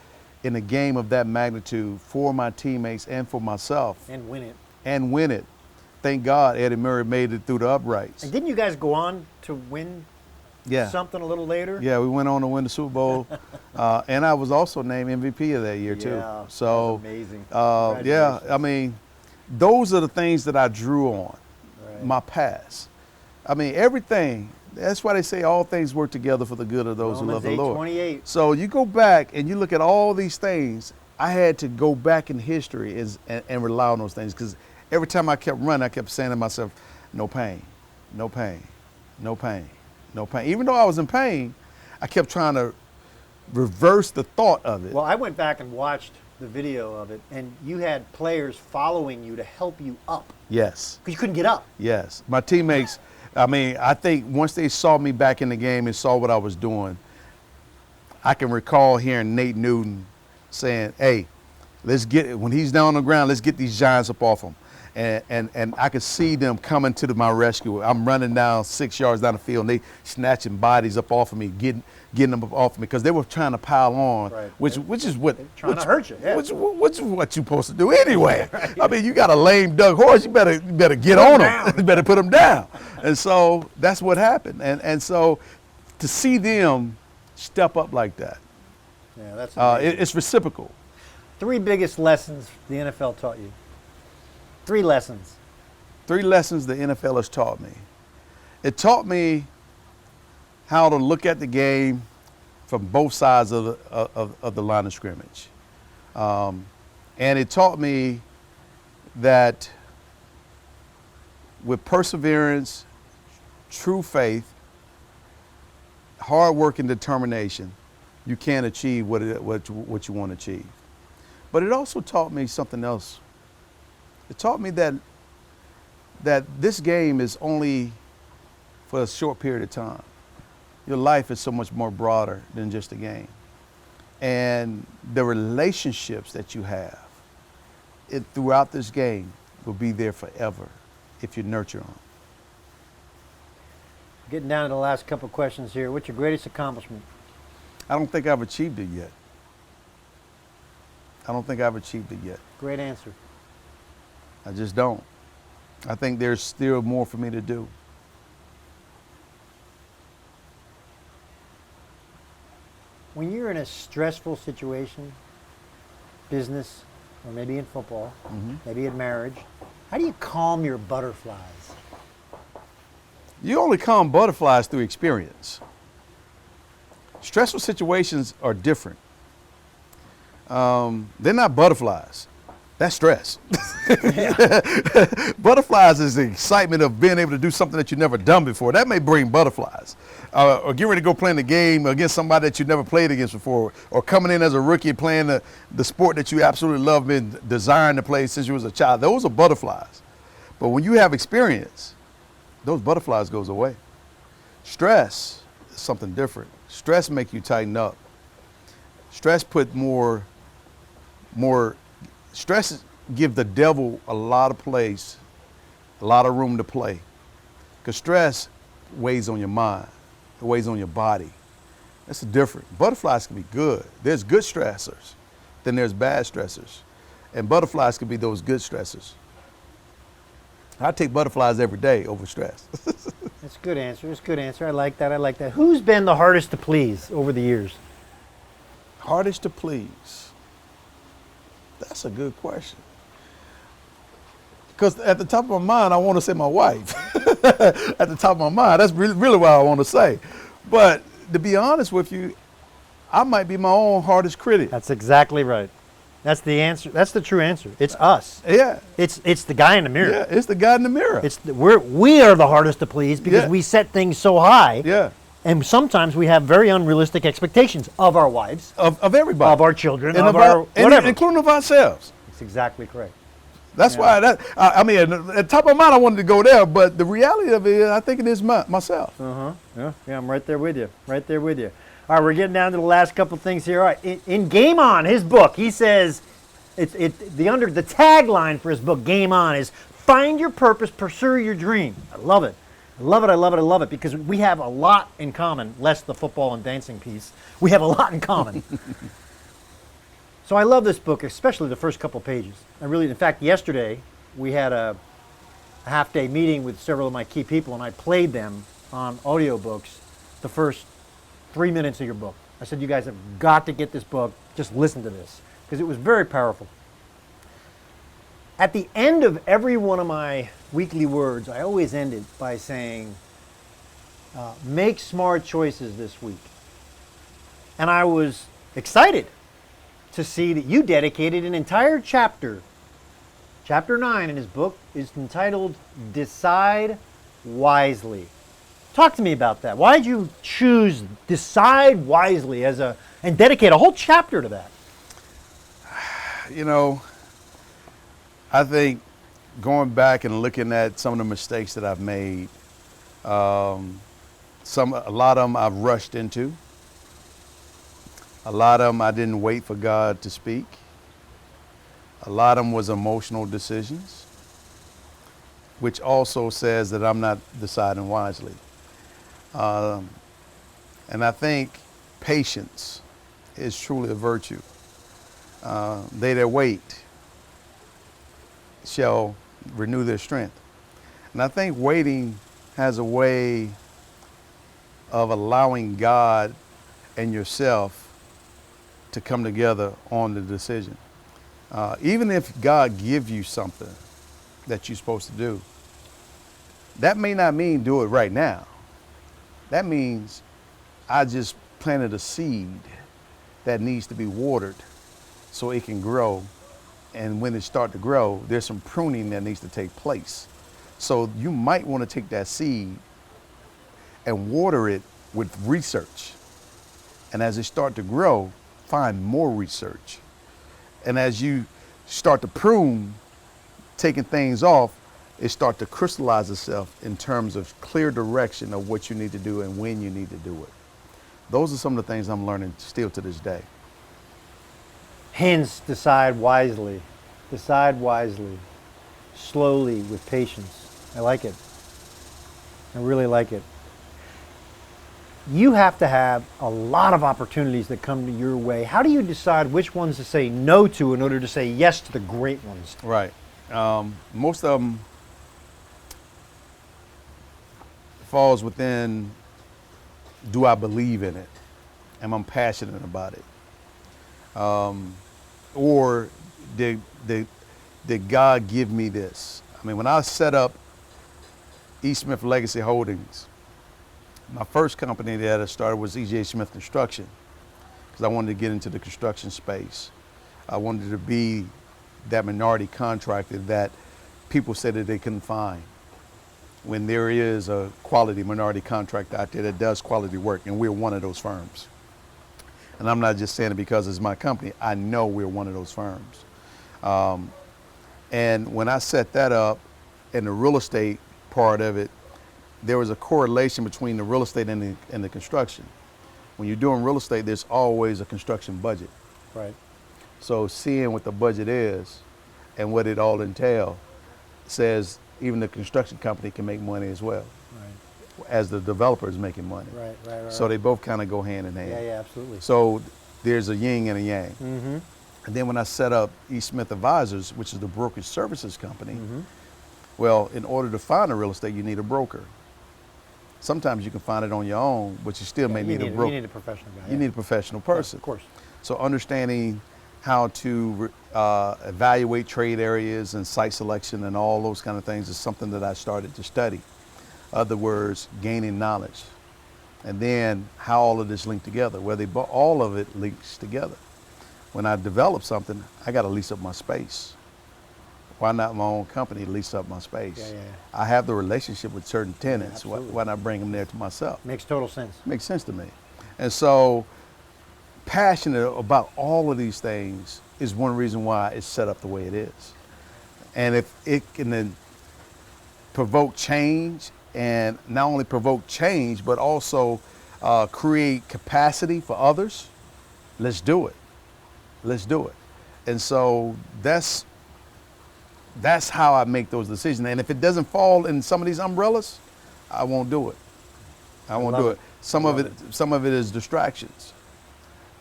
in a game of that magnitude for my teammates and for myself. And win it. And win it. Thank God Eddie Murray made it through the uprights. And didn't you guys go on to win something a little later? Yeah, we went on to win the Super Bowl. And I was also named MVP of that year, too. Yeah, so amazing. Yeah, I mean, those are the things that I drew on, right. My past. I mean, everything. That's why they say all things work together for the good of those who love the Lord. 28. So you go back and you look at all these things. I had to go back in history and rely on those things, because every time I kept running, I kept saying to myself, no pain, no pain, no pain, no pain. Even though I was in pain, I kept trying to reverse the thought of it. Well, I went back and watched the video of it, and you had players following you to help you up. Yes. Because you couldn't get up. Yes. My teammates, I mean, I think once they saw me back in the game and saw what I was doing, I can recall hearing Nate Newton saying, hey, when he's down on the ground, let's get these giants up off him. And I could see them coming to my rescue. I'm running down 6 yards down the field, and they snatching bodies up off of me, getting them up off of me, because they were trying to pile on, right. which is what They're trying to hurt you. Yeah. Which is what you're supposed to do anyway. Right. I mean, you got a lame duck horse, you better get on him. You better put him down. And so that's what happened. And so to see them step up like that, yeah, that's it's reciprocal. 3 biggest lessons the NFL taught you. 3 lessons. 3 lessons the NFL has taught me. It taught me how to look at the game from both sides of the line of scrimmage. And it taught me that with perseverance, true faith, hard work and determination, you can achieve what you want to achieve. But it also taught me something else. It taught me that this game is only for a short period of time. Your life is so much more broader than just a game. And the relationships that you have throughout this game will be there forever if you nurture them. Getting down to the last couple of questions here. What's your greatest accomplishment? I don't think I've achieved it yet. I don't think I've achieved it yet. Great answer. I just don't. I think there's still more for me to do. When you're in a stressful situation, business, or maybe in football, maybe in marriage, how do you calm your butterflies? You only calm butterflies through experience. Stressful situations are different. They're not butterflies. That's stress. Butterflies is the excitement of being able to do something that you've never done before. That may bring butterflies. Or get ready to go playing the game against somebody that you've never played against before. Or coming in as a rookie playing the sport that you absolutely love, been desiring to play since you was a child. Those are butterflies. But when you have experience, those butterflies goes away. Stress is something different. Stress make you tighten up. Stress put more stress give the devil a lot of place, a lot of room to play. Because stress weighs on your mind. It weighs on your body. That's the difference. Butterflies can be good. There's good stressors, then there's bad stressors. And butterflies can be those good stressors. I take butterflies every day over stress. That's a good answer. That's a good answer. I like that. I like that. Who's been the hardest to please over the years? Hardest to please? That's a good question. Because at the top of my mind, I want to say my wife. At the top of my mind, that's really what I want to say. But to be honest with you, I might be my own hardest critic. That's exactly right. That's the answer. That's the true answer. It's us. Yeah. It's the guy in the mirror. Yeah, it's the guy in the mirror. We are the hardest to please because we set things so high. Yeah. And sometimes we have very unrealistic expectations of our wives, of everybody, of our children, and of our whatever, including of ourselves. That's exactly correct. That's why I mean, at the top of my mind, I wanted to go there, but the reality of it is, I think it is myself. Yeah, I'm right there with you. Right there with you. All right, we're getting down to the last couple of things here. All right, in Game On, his book, he says, the tagline for his book, Game On, is find your purpose, pursue your dream. I love it. I love it, I love it, I love it, because we have a lot in common, less the football and dancing piece. We have a lot in common. So I love this book, especially the first couple pages. In fact, yesterday we had a half-day meeting with several of my key people, and I played them on audiobooks the first 3 minutes of your book. I said, you guys have got to get this book. Just listen to this, because it was very powerful. At the end of every one of my weekly words, I always end it by saying, make smart choices this week. And I was excited to see that you dedicated an entire chapter. Chapter 9 in his book is entitled Decide Wisely. Talk to me about that. Why did you choose Decide Wisely and dedicate a whole chapter to that? You know, I think going back and looking at some of the mistakes that I've made, A lot of them I've rushed into. A lot of them I didn't wait for God to speak. A lot of them was emotional decisions, which also says that I'm not deciding wisely. And I think patience is truly a virtue. They that wait shall renew their strength. And I think waiting has a way of allowing God and yourself to come together on the decision. Even if God gives you something that you're supposed to do, that may not mean do it right now. That means I just planted a seed that needs to be watered so it can grow. And when it starts to grow, there's some pruning that needs to take place. So you might want to take that seed and water it with research. And as it starts to grow, find more research. And as you start to prune, taking things off, it starts to crystallize itself in terms of clear direction of what you need to do and when you need to do it. Those are some of the things I'm learning still to this day. Hence, decide wisely. Decide wisely. Slowly, with patience. I like it. I really like it. You have to have a lot of opportunities that come to your way. How do you decide which ones to say no to in order to say yes to the great ones? Right. Most of them falls within, do I believe in it? Am I passionate about it? Or did God give me this? I mean, when I set up Emmitt Smith Legacy Holdings, my first company that I started was E.J. Smith Construction, because I wanted to get into the construction space. I wanted to be that minority contractor that people said that they couldn't find. When there is a quality minority contractor out there that does quality work, and we're one of those firms. And I'm not just saying it because it's my company. I know we're one of those firms. And when I set that up, and the real estate part of it, there was a correlation between the real estate and the construction. When you're doing real estate, there's always a construction budget. Right. So seeing what the budget is and what it all entails says even the construction company can make money as well, Right. as the developer is making money. Right. So they both kind of go hand in hand. Yeah, absolutely. So there's a yin and a yang. Mm-hmm. And then when I set up E. Smith Advisors, which is the brokerage services company, Mm-hmm. well, in order to find a real estate, you need a broker. Sometimes you can find it on your own, but you still may need a broker. You need a professional guy. You need a professional person. Yeah, of course. So understanding how to evaluate trade areas and site selection and all those kind of things is something that I started to study. Other words, gaining knowledge. And then how all of this linked together, all of it links together. When I develop something, I got to lease up my space. Why not my own company lease up my space? Yeah. I have the relationship with certain tenants. Yeah, Why not bring them there to myself? Makes total sense. Makes sense to me. And so passionate about all of these things is one reason why it's set up the way it is. And if it can then provoke change, and not only provoke change, but also create capacity for others, let's do it. Let's do it. And so that's how I make those decisions. And if it doesn't fall in some of these umbrellas, I won't do it. I won't do it. Some of it is distractions.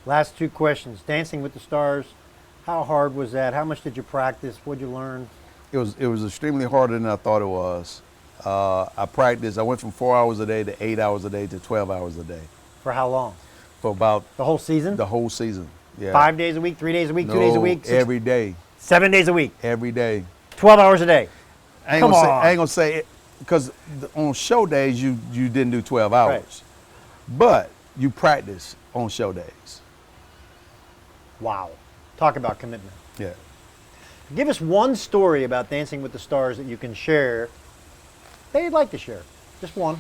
Last two questions. Dancing with the Stars. How hard was that? How much did you practice? What did you learn? It was extremely harder than I thought it was. I practiced. I went from 4 hours a day to 8 hours a day to 12 hours a day. For how long? For about the whole season? The whole season. Yeah. 5 days a week, 3 days a week, 2 days a week? Every day. 7 days a week? Every day. 12 hours a day? I ain't gonna say it, because on show days you didn't do 12 hours. Right. But you practice on show days. Wow. Talk about commitment. Yeah. Give us one story about Dancing with the Stars that you can share that you'd like to share. Just one.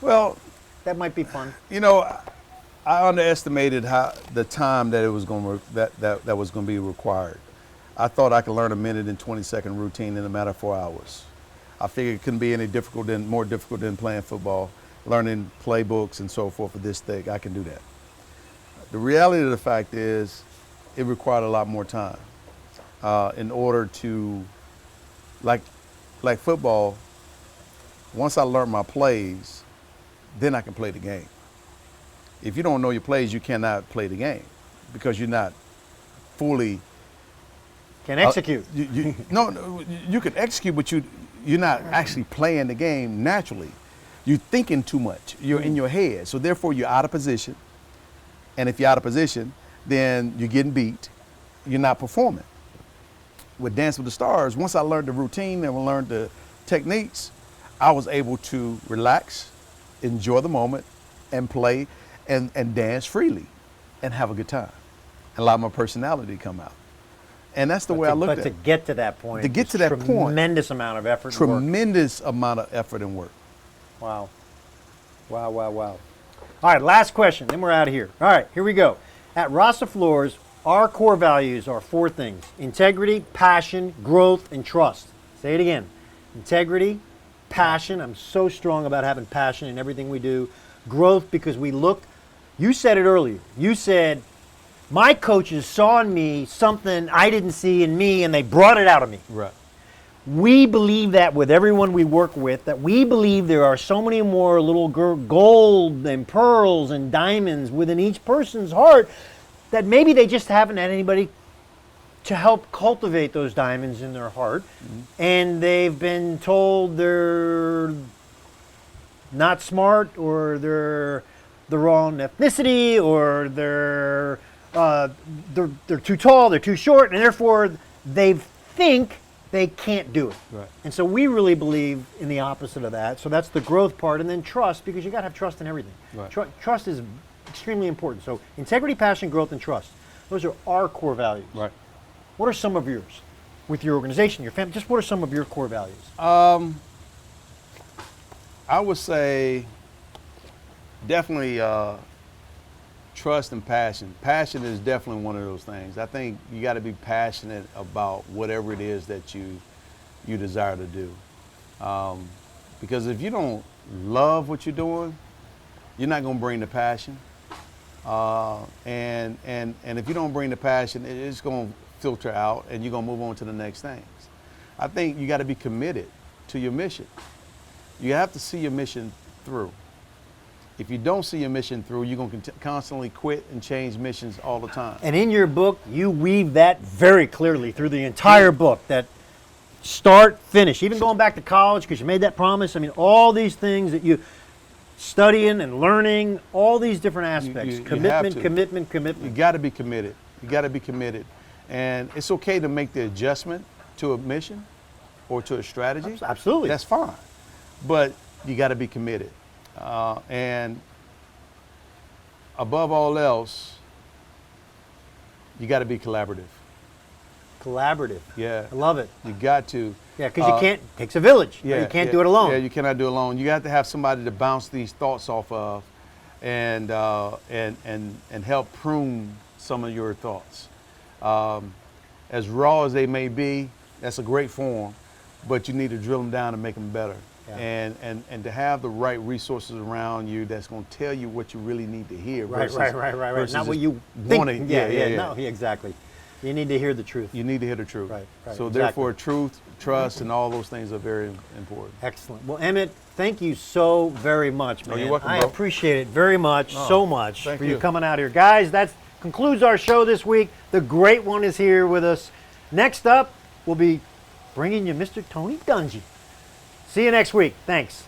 Well, that might be fun. You know, I underestimated how the time that it was going that was going to be required. I thought I could learn a minute and 20-second routine in a matter of 4 hours. I figured it couldn't be any more difficult than playing football, learning playbooks and so forth for this thing. I can do that. The reality of the fact is it required a lot more time in order to, like football, once I learned my plays, then I can play the game. If you don't know your plays, you cannot play the game because you're not fully. Can execute. No, you can execute, but you're not actually playing the game naturally. You're thinking too much. You're in your head. So therefore, you're out of position. And if you're out of position, then you're getting beat. You're not performing. With Dance with the Stars, once I learned the routine and learned the techniques, I was able to relax, enjoy the moment, and play and dance freely and have a good time and allow my personality to come out. And that's the way I looked at it. But to get to that point, to get to that point, tremendous amount of effort. Tremendous amount of effort and work. Wow. Wow, wow, wow. All right, last question, then we're out of here. All right, here we go. At Rasa Floors, our core values are 4 things: integrity, passion, growth, and trust. Say it again. Integrity, passion. I'm so strong about having passion in everything we do. Growth, because we look, you said it earlier. You said, my coaches saw in me something I didn't see in me, and they brought it out of me. Right. We believe that with everyone we work with, that we believe there are so many more little gold and pearls and diamonds within each person's heart that maybe they just haven't had anybody to help cultivate those diamonds in their heart. Mm-hmm. And they've been told they're not smart, or they're the wrong ethnicity, or they're too tall, they're too short, and therefore they think they can't do it. Right. And so we really believe in the opposite of that. So that's the growth part. And then trust, because you got to have trust in everything. Right. Trust is extremely important. So integrity, passion, growth, and trust. Those are our core values. Right. What are some of yours with your organization, your family? Just what are some of your core values? I would say definitely trust and passion. Passion is definitely one of those things. I think you got to be passionate about whatever it is that you desire to do. Because if you don't love what you're doing, you're not going to bring the passion. And if you don't bring the passion, it's going to filter out, and you're going to move on to the next things. I think you got to be committed to your mission. You have to see your mission through. If you don't see your mission through, you're going to constantly quit and change missions all the time. And in your book, you weave that very clearly through the entire book, that start, finish, even going back to college because you made that promise. I mean, all these things that you studying and learning, all these different aspects, commitment. You got to be committed. You got to be committed. And it's okay to make the adjustment to a mission or to a strategy. Absolutely. That's fine. But you got to be committed. And above all else, you got to be collaborative. Collaborative. Yeah. I love it. You got to. Yeah, because you can't, it takes a village. Yeah, you can't do it alone. Yeah, you cannot do it alone. You got to have somebody to bounce these thoughts off of and help prune some of your thoughts. As raw as they may be, that's a great form, but you need to drill them down and make them better. Yeah. And to have the right resources around you that's going to tell you what you really need to hear. Right. Not what you want think. No, exactly. You need to hear the truth. You need to hear the truth. Right. So therefore, truth, trust, and all those things are very important. Excellent. Well, Emmitt, thank you so very much, man. Oh, you're welcome, I bro. appreciate it very much, so much for you you coming out here. Guys, that concludes our show this week. The great one is here with us. Next up, we'll be bringing you Mr. Tony Dungy. See you next week. Thanks.